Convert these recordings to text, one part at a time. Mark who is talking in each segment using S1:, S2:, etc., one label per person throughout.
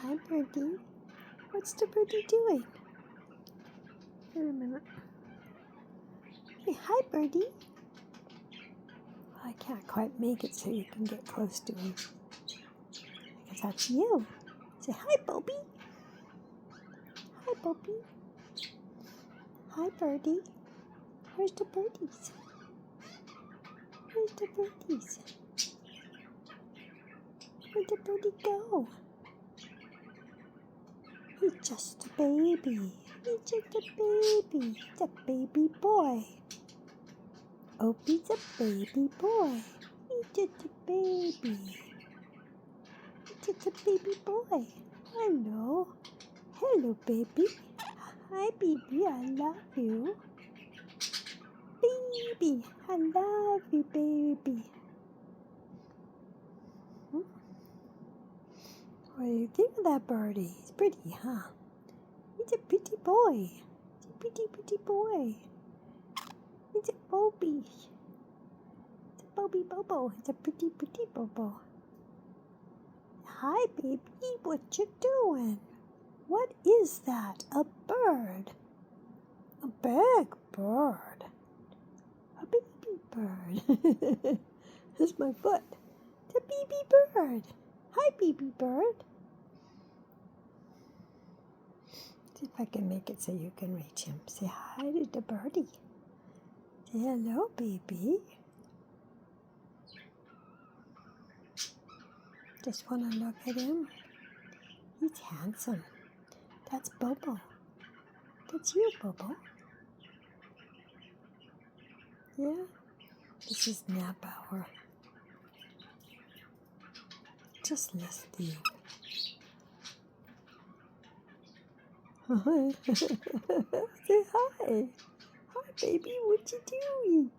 S1: Hi, birdie. What's the birdie doing? Wait a minute. Hey, hi, birdie. I can't quite make it so you can get close to him. Because that's you. Say hi, Bobby. Hi, Bobby. Hi, birdie. Where's the birdies? Where's the birdies? Where'd the birdie go? He's just a baby. He's just a baby. He's a baby boy. Opie's a baby boy. He's just a baby. He's just a baby boy. Hello. Hello, baby. Hi, baby. I love you. Baby. I love you, baby. What do you think of that birdie? He's pretty, huh? He's a pretty boy. He's a pretty, pretty boy. It's a Bobby. It's a Bobby Bobo. It's a pretty, pretty Bobo. Hi, baby. What you doing? What is that? A bird. A big bird. A baby bird. That's my foot. It's a baby bird. Hi, baby bird. See if I can make it so you can reach him. Say hi to the birdie. Say hello, baby. Just want to look at him. He's handsome. That's Bobo. That's you, Bobo. Yeah? This is nap hour. Just listening. Say hi. Hi, baby. What you doing?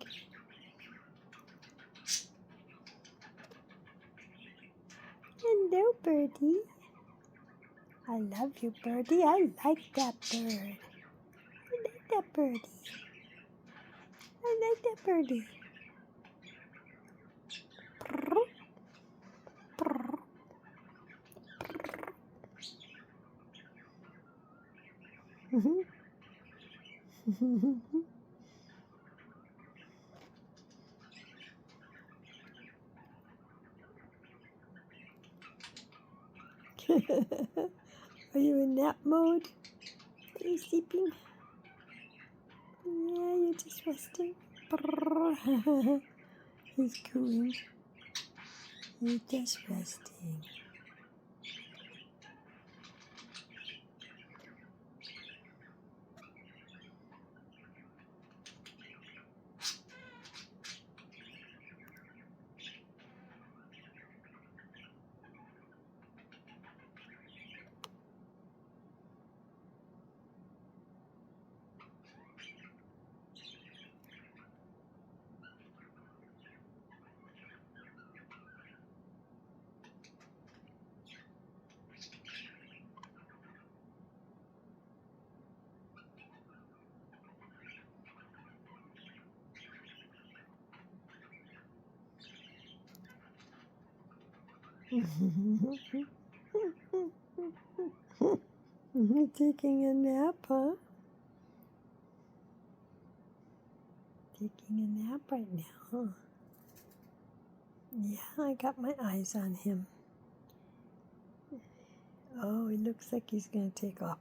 S1: Hello, birdie. I love you, birdie. I like that bird. I like that birdie. I like that birdie. Are you in nap mode? Are you sleeping? Yeah, you're just resting. He's cooing. He's just resting. Taking a nap, huh? Taking a nap right now, huh? Yeah, I got my eyes on him. Oh, he looks like he's going to take off.